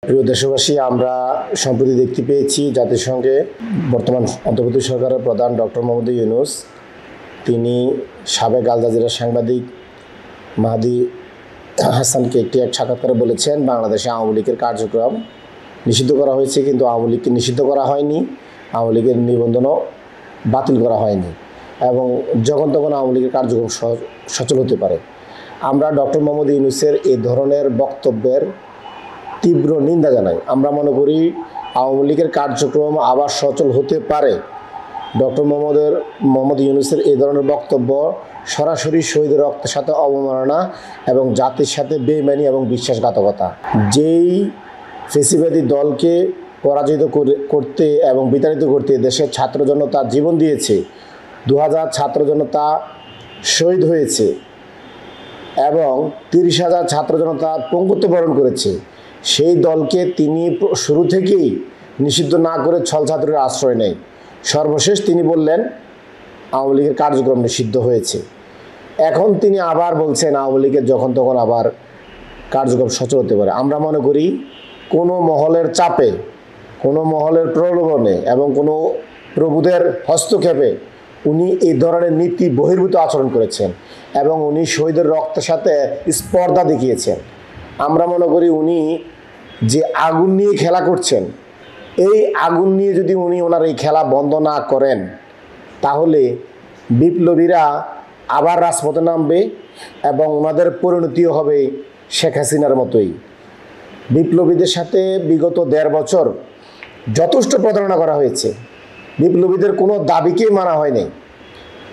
প্রিয় দেশবাসী, আমরা সম্প্রতি দেখতে পেয়েছি জাতিসংঘে বর্তমান অন্তর্বর্তী সরকারের প্রধান ডক্টর মোহাম্মদ ইউনূস তিনি সাবেক আল জাজিরা সাংবাদিক মাহদি হাসানকে একটি সাক্ষাৎকারে বলেছেন বাংলাদেশে আওয়ামী লীগের কার্যক্রম নিষিদ্ধ করা হয়েছে, কিন্তু আওয়ামী লীগকে নিষিদ্ধ করা হয়নি, আওয়ামী লীগের নিবন্ধনও বাতিল করা হয়নি এবং যখন তখন আওয়ামী লীগের কার্যক্রম সচল হতে পারে। আমরা ডক্টর মোহাম্মদ ইউনূসের এই ধরনের বক্তব্যের তীব্র নিন্দা জানাই। আমরা মনে করি আওয়ামী লীগের কার্যক্রম আবার সচল হতে পারে। ডক্টর মোহাম্মদ ইউনূসের এই ধরনের বক্তব্য সরাসরি শহীদের রক্তের সাথে অবমাননা এবং জাতির সাথে বেইমানি এবং বিশ্বাসঘাতকতা। যেই ফেসিবাদী দলকে পরাজিত করতে এবং বিতাড়িত করতে দেশের ছাত্র জনতা জীবন দিয়েছে, 2000 ছাত্র জনতা শহীদ হয়েছে এবং 30,000 ছাত্র জনতা পঙ্গুত্ব বরণ করেছে, সেই দলকে তিনি শুরু থেকেই নিষিদ্ধ না করে ছলছাত্রের আশ্রয় নেয়। সর্বশেষ তিনি বললেন আওয়ামী লীগের কার্যক্রম নিষিদ্ধ হয়েছে। এখন তিনি আবার বলছেন আওয়ামী লীগের যখন তখন আবার কার্যক্রম সচল হতে পারে। আমরা মনে করি কোনো মহলের চাপে, কোনো মহলের প্রলোভনে এবং কোনো প্রভুদের হস্তক্ষেপে উনি এই ধরনের নীতি বহির্ভূত আচরণ করেছেন এবং উনি শহীদের রক্তের সাথে স্পর্ধা দেখিয়েছেন। আমরা মনে করি উনি যে আগুন নিয়ে খেলা করছেন, এই আগুন নিয়ে যদি উনি ওনার এই খেলা বন্ধ না করেন তাহলে বিপ্লবীরা আবার রাজপথে নামবে এবং ওনাদের পরিণতিও হবে শেখ হাসিনার মতোই। বিপ্লবীদের সাথে বিগত 1.5 বছর যথেষ্ট প্রতারণা করা হয়েছে। বিপ্লবীদের কোনো দাবিকেই মানা হয়নি।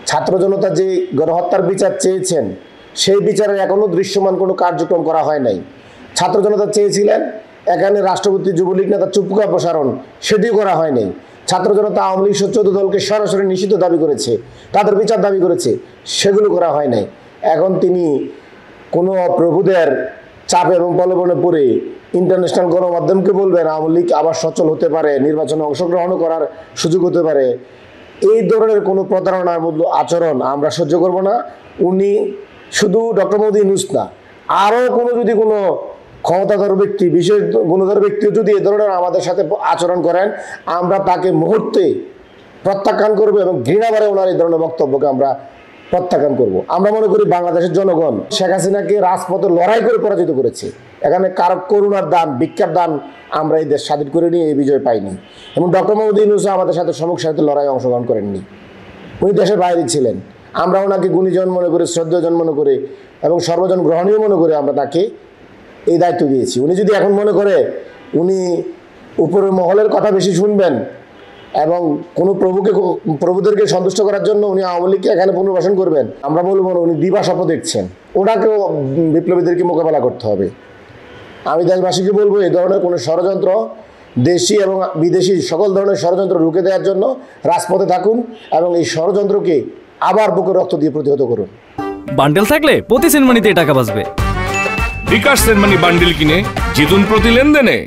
ছাত্র জনতা যে গণহত্যার বিচার চেয়েছেন সেই বিচারের এখনও দৃশ্যমান কোনো কার্যক্রম করা হয় নাই। ছাত্র জনতা চেয়েছিলেন এখানে রাষ্ট্রপতি যুবলীগ নেতা চুপকা অপসারণ, সেটিও করা হয়নি। ছাত্র জনতা আওয়ামী লীগ 14 দলকে সরাসরি নিষিদ্ধ দাবি করেছে, তাদের বিচার দাবি করেছে, সেগুলো করা হয় নাই। এখন তিনি কোনো প্রভুদের চাপ এবং প্রলোভনে পড়ে ইন্টারন্যাশনাল গণমাধ্যমকে বলবেন আওয়ামী লীগ আবার সচল হতে পারে, নির্বাচনে অংশগ্রহণ করার সুযোগ হতে পারে। এই ধরনের কোনো প্রতারণার মূল্য আচরণ আমরা সহ্য করব না। উনি শুধু ডক্টর মোহাম্মদ ইউনূস না, আরও যদি কোনো ক্ষমতাধর ব্যক্তি, বিশেষ গুণধর ব্যক্তিও যদি এ ধরনের আমাদের সাথে আচরণ করেন আমরা তাকে মুহূর্তে প্রত্যাখ্যান করব এবং ঘৃণাভরে ওনার এই ধরনের বক্তব্যকে আমরা প্রত্যাখ্যান করব। আমরা মনে করি বাংলাদেশের জনগণ শেখ হাসিনাকে রাজপথে লড়াই করে পরাজিত করেছে। এখানে কারো করুণার দান, ভিক্ষার দান আমরা এই দেশ স্বাধীন করে নিয়ে এই বিজয় পাইনি এবং ডক্টর মোহাম্মদ ইউনূস আমাদের সাথে সম্মুখ সাথে লড়াই অংশগ্রহণ করেননি। উনি দেশের বাইরে ছিলেন। আমরা ওনাকে গুণীজন মনে করি, শ্রদ্ধেয়জন মনে করি এবং সর্বজন গ্রহণীয় মনে করে আমরা তাকে এই দায়িত্ব দিয়েছি। উনি যদি এখন মনে করে উনি উপরের মহলের কথা বেশি শুনবেন এবং কোনো প্রভুদেরকে সন্তুষ্ট করার জন্য উনি আওয়ামী লীগকে এখানে পুনর্বাসন করবেন, আমরা বলবো উনি দিবা স্বপ্ন দেখছেন। ওনাকেও বিপ্লবীদেরকে মোকাবেলা করতে হবে। আমি দেশবাসীকে বলবো এই ধরনের কোনো ষড়যন্ত্র, দেশি এবং বিদেশি সকল ধরনের ষড়যন্ত্র রুখে দেওয়ার জন্য রাজপথে থাকুন এবং এই ষড়যন্ত্রকে আবার বুকে রক্ত দিয়ে প্রতিহত করুন। বান্ডেল থাকলে প্রতি সেনমানিতে টাকা বাঁচবে। বিকাশ সেনমানি বান্ডেল কিনে জিতুন প্রতি লেনদেনে।